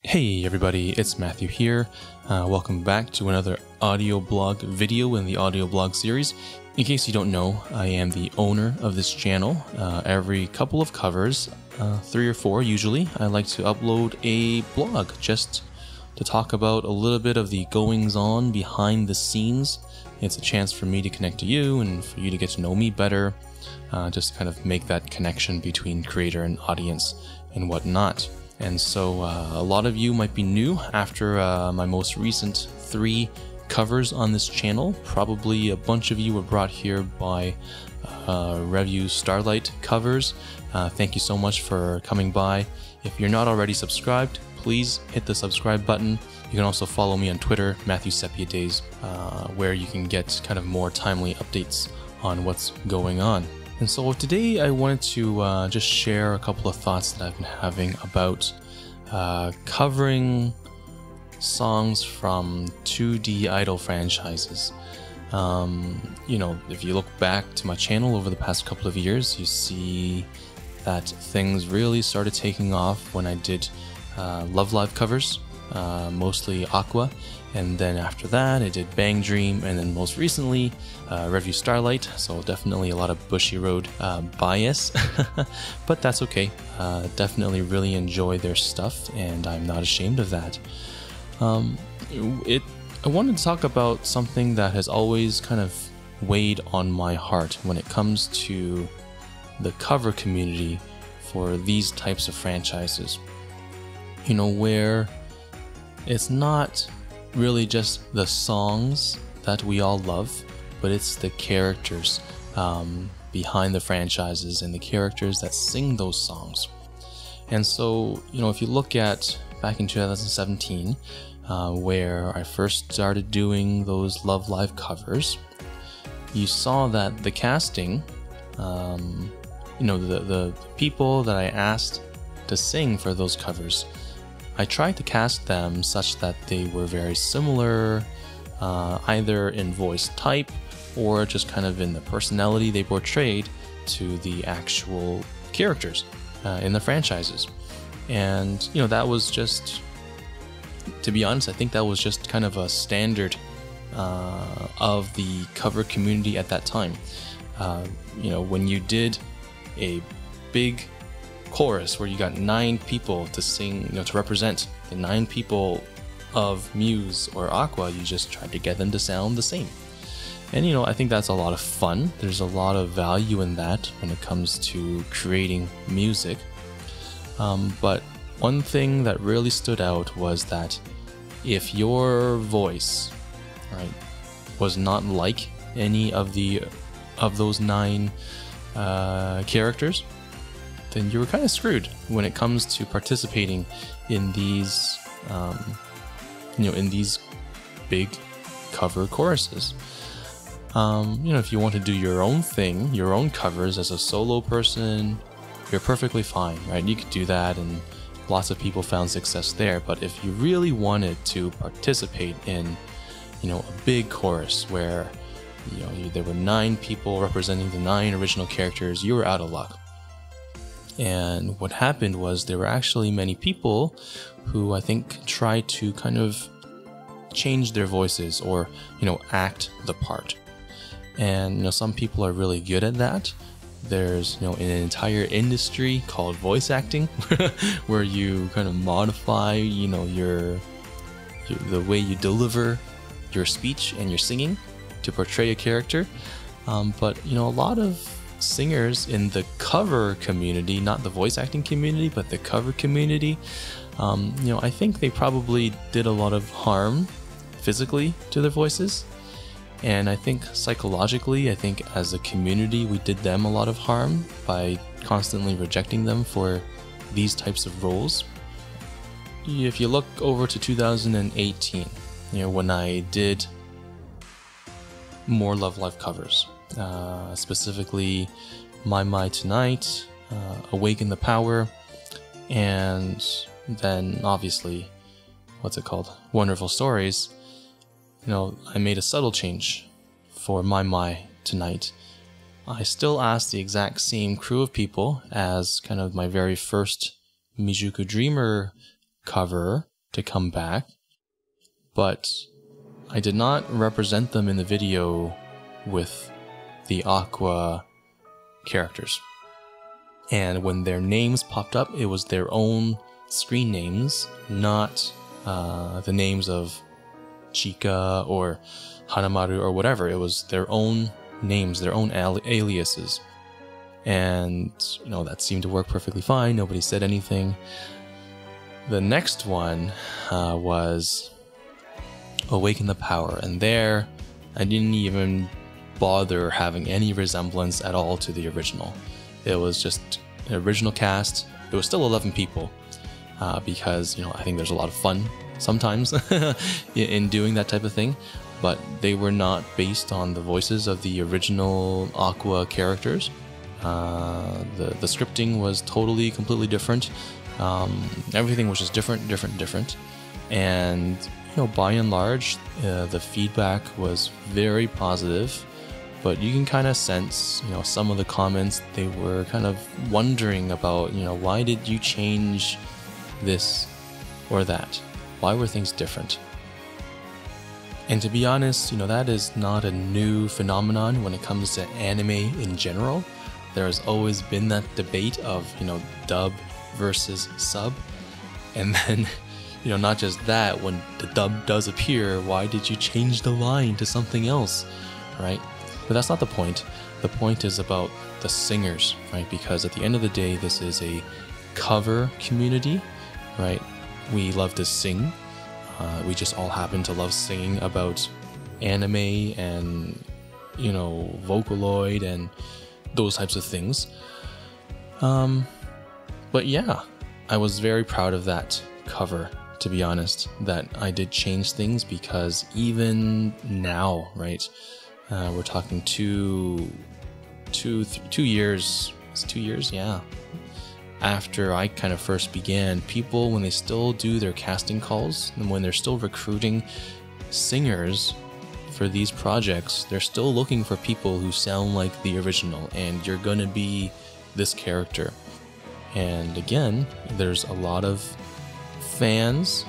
Hey everybody, it's Matthew here. Welcome back to another Audioblog video in the Audioblog series. In case you don't know, I am the owner of this channel. Every couple of covers, 3 or 4 usually, I like to upload a blog just to talk about a little bit of the goings-on behind the scenes. It's a chance for me to connect to you and for you to get to know me better, just to kind of make that connection between creator and audience and whatnot. And so a lot of you might be new after my most recent 3 covers on this channel. Probably a bunch of you were brought here by Review Starlight covers. Thank you so much for coming by. If you're not already subscribed, please hit the subscribe button. You can also follow me on Twitter, Matthew Sepia Days, where you can get kind of more timely updates on what's going on. And so today I wanted to just share a couple of thoughts that I've been having about covering songs from 2D idol franchises. You know, if you look back to my channel over the past couple of years, you see that things really started taking off when I did Love Live covers, mostly Aqua, and then after that I did Bang Dream, and then most recently Review Starlight, so definitely a lot of Bushiroad bias, but that's okay. Definitely really enjoy their stuff, and I'm not ashamed of that. I wanted to talk about something that has always kind of weighed on my heart when it comes to the cover community for these types of franchises. You know, where it's not really just the songs that we all love, but it's the characters behind the franchises and the characters that sing those songs. And so, you know, if you look at back in 2017, where I first started doing those Love Live covers, you saw that the casting, you know, the people that I asked to sing for those covers, I tried to cast them such that they were very similar, either in voice type or just kind of in the personality they portrayed to the actual characters in the franchises. And, you know, that was just, to be honest, I think that was just kind of a standard of the cover community at that time. You know, when you did a big chorus where you got 9 people to sing, you know, to represent the 9 people of Muse or Aqua, you just tried to get them to sound the same. And, you know, I think that's a lot of fun. There's a lot of value in that when it comes to creating music. But one thing that really stood out was that if your voice, right, was not like any of those 9 characters, then you were kind of screwed when it comes to participating in these, you know, in these big cover choruses. You know, if you want to do your own thing, your own covers as a solo person, you're perfectly fine, right? You could do that, and lots of people found success there. But if you really wanted to participate in, you know, a big chorus where, you know, there were 9 people representing the 9 original characters, you were out of luck. And what happened was there were actually many people who I think tried to kind of change their voices or, you know, act the part. And, you know, some people are really good at that. There's, you know, an entire industry called voice acting where you kind of modify, you know, the way you deliver your speech and your singing to portray a character. But, you know, a lot of singers in the cover community, not the voice acting community, but the cover community, you know, I think they probably did a lot of harm physically to their voices. And I think psychologically, I think as a community, we did them a lot of harm by constantly rejecting them for these types of roles. If you look over to 2018, you know, when I did more Love Live covers, specifically My Tonight, Awaken the Power, and then obviously, what's it called? Wonderful Stories. You know, I made a subtle change for My Tonight. I still asked the exact same crew of people as kind of my very first Mijuku Dreamer cover to come back, but I did not represent them in the video with the Aqua characters. And when their names popped up, it was their own screen names, not the names of Chika or Hanamaru or whatever. It was their own names, their own aliases. And, that seemed to work perfectly fine. Nobody said anything. The next one was Awaken the Power. And there, I didn't even bother having any resemblance at all to the original. It was just an original cast. It was still 11 people because, I think there's a lot of fun sometimes in doing that type of thing. But they were not based on the voices of the original Aqua characters. The scripting was completely different. Everything was just different. And, by and large, the feedback was very positive. But you can kind of sense, some of the comments, they were kind of wondering about, why did you change this or that? Why were things different? And to be honest, that is not a new phenomenon when it comes to anime in general. There has always been that debate of, dub versus sub. And then, not just that, when the dub does appear, why did you change the line to something else, right? But that's not the point. The point is about the singers, right? Because at the end of the day, this is a cover community, right? We love to sing. We just all happen to love singing about anime and, Vocaloid and those types of things. But yeah, I was very proud of that cover, to be honest, that I did change things, because even now, right, we're talking 2 years, it's 2 years, yeah, after I kind of first began, people, when they still do their casting calls and when they're still recruiting singers for these projects, they're still looking for people who sound like the original, and you're gonna be this character. And again, there's a lot of fans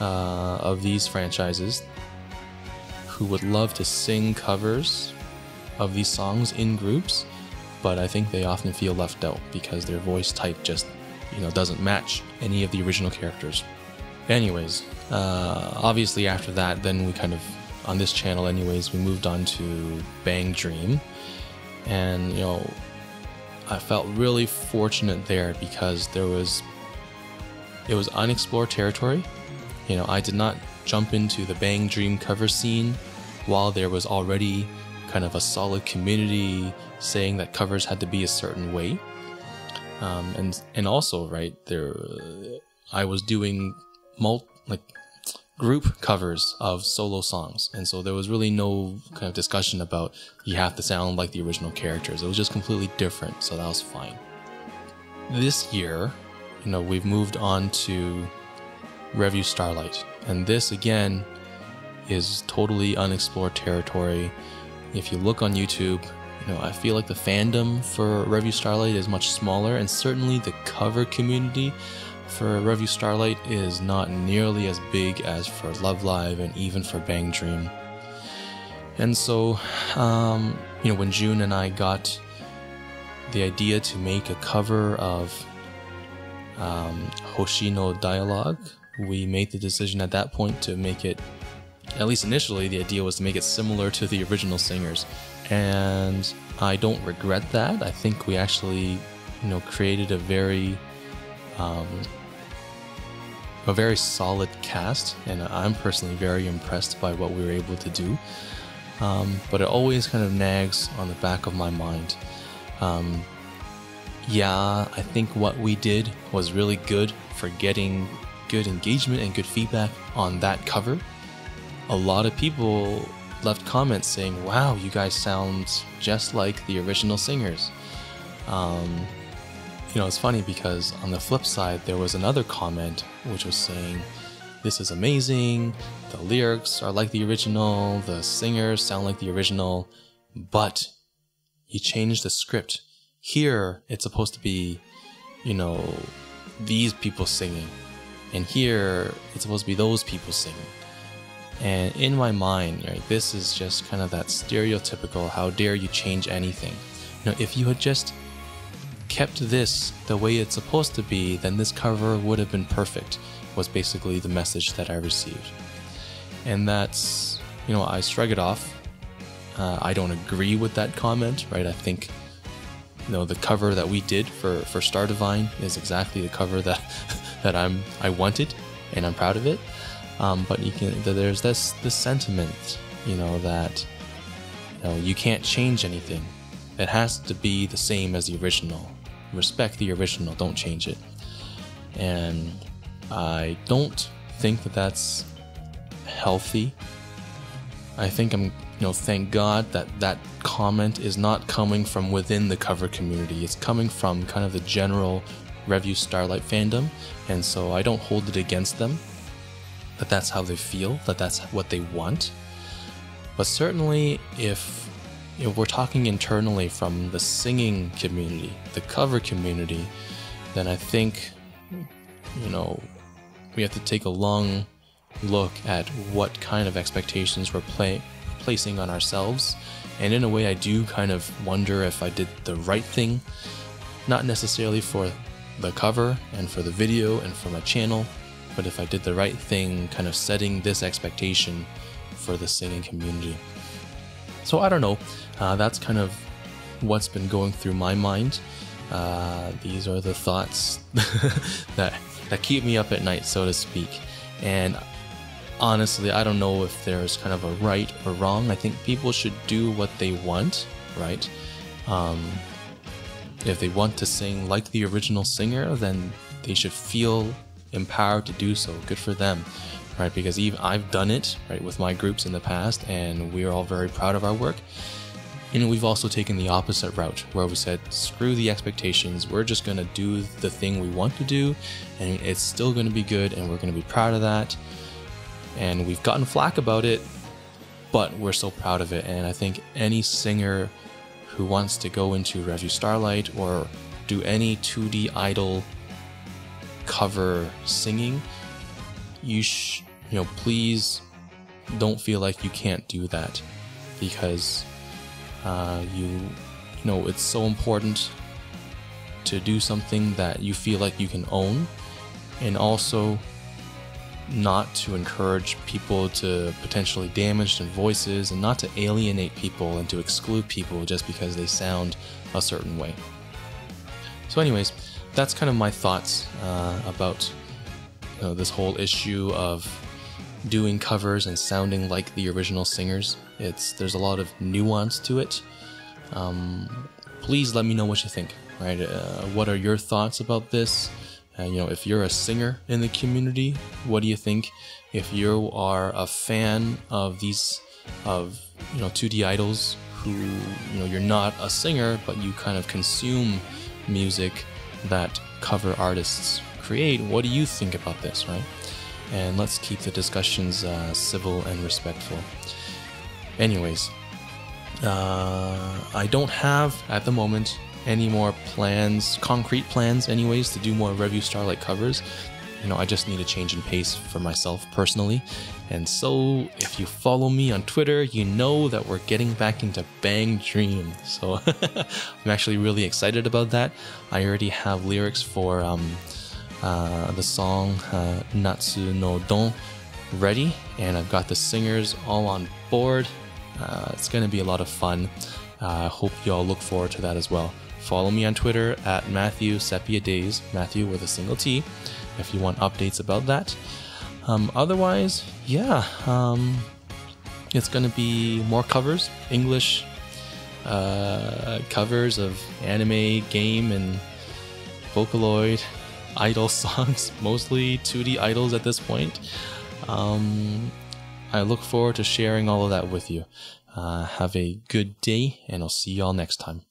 of these franchises who would love to sing covers of these songs in groups, but I think they often feel left out because their voice type just, doesn't match any of the original characters. Anyways, obviously after that, then we kind of, on this channel anyways, we moved on to Bang Dream, and, I felt really fortunate there because it was unexplored territory. I did not jump into the Bang Dream cover scene while there was already kind of a solid community saying that covers had to be a certain way. And also, right, I was doing group covers of solo songs, and so there was really no kind of discussion about you have to sound like the original characters. It was just completely different, so that was fine. This year, we've moved on to Review Starlight, and this again is totally unexplored territory. If you look on YouTube, I feel like the fandom for Review Starlight is much smaller, and certainly the cover community for Review Starlight is not nearly as big as for Love Live and even for Bang Dream. And so, when June and I got the idea to make a cover of Hoshi no Dialogue, we made the decision at that point to make it, at least initially, the idea was to make it similar to the original singers. And I don't regret that. I think we actually, created a very solid cast, and I'm personally very impressed by what we were able to do. But it always kind of nags on the back of my mind. Yeah, I think what we did was really good for getting good engagement and good feedback on that cover. A lot of people left comments saying, wow, you guys sound just like the original singers. It's funny because on the flip side, there was another comment which was saying, this is amazing, the lyrics are like the original, the singers sound like the original, but you changed the script. Here, it's supposed to be, these people singing, and here it's supposed to be those people singing. And in my mind, right, this is just kind of that stereotypical, how dare you change anything. You know, if you had just kept this the way it's supposed to be, then this cover would have been perfect, was basically the message that I received. And that's, you know, I shrug it off. I don't agree with that comment, right? I think, you know, the cover that we did for Star Divine is exactly the cover that I wanted, and I'm proud of it. But there's this sentiment, you know, that, you know, you can't change anything. It has to be the same as the original. Respect the original, don't change it. And I don't think that that's healthy. I think thank God that comment is not coming from within the cover community. It's coming from kind of the general Review Starlight fandom, and so I don't hold it against them that that's how they feel, that that's what they want. But certainly if we're talking internally from the singing community, the cover community, then I think, you know, we have to take a long look at what kind of expectations we're placing on ourselves. And in a way, I do kind of wonder if I did the right thing, not necessarily for the cover and for the video and for my channel, but if I did the right thing kind of setting this expectation for the singing community. So I don't know, that's kind of what's been going through my mind. These are the thoughts that keep me up at night, so to speak. And honestly, I don't know if there's kind of a right or wrong. I think people should do what they want, right? If they want to sing like the original singer, then they should feel empowered to do so. Good for them, right? Because I've done it, right, with my groups in the past, and we're all very proud of our work. And we've also taken the opposite route, where we said, screw the expectations, we're just going to do the thing we want to do, and it's still going to be good, and we're going to be proud of that. And we've gotten flack about it, but we're so proud of it. And I think any singer who wants to go into Review Starlight or do any 2D idol cover singing, please don't feel like you can't do that, because it's so important to do something that you feel like you can own, and also not to encourage people to potentially damage their voices, and not to alienate people and to exclude people just because they sound a certain way. So anyways, that's kind of my thoughts about this whole issue of doing covers and sounding like the original singers. There's a lot of nuance to it. Please let me know what you think, right? What are your thoughts about this? If you're a singer in the community, what do you think? If you are a fan of 2D idols who, you're not a singer, but you kind of consume music that cover artists create, what do you think about this, right? And let's keep the discussions civil and respectful. Anyways, I don't have, at the moment, any more plans, concrete plans anyways, to do more Review Starlight covers. I just need a change in pace for myself personally. And so if you follow me on Twitter, you know that we're getting back into Bang Dream. So I'm actually really excited about that. I already have lyrics for the song Natsu no Don ready, and I've got the singers all on board. It's going to be a lot of fun. I hope you all look forward to that as well. Follow me on Twitter at Matthew Sepia Days, Matthew with a single T, if you want updates about that. Otherwise, yeah, it's going to be more covers, English covers of anime, game, and Vocaloid idol songs, mostly 2D idols at this point. I look forward to sharing all of that with you. Have a good day, and I'll see y'all next time.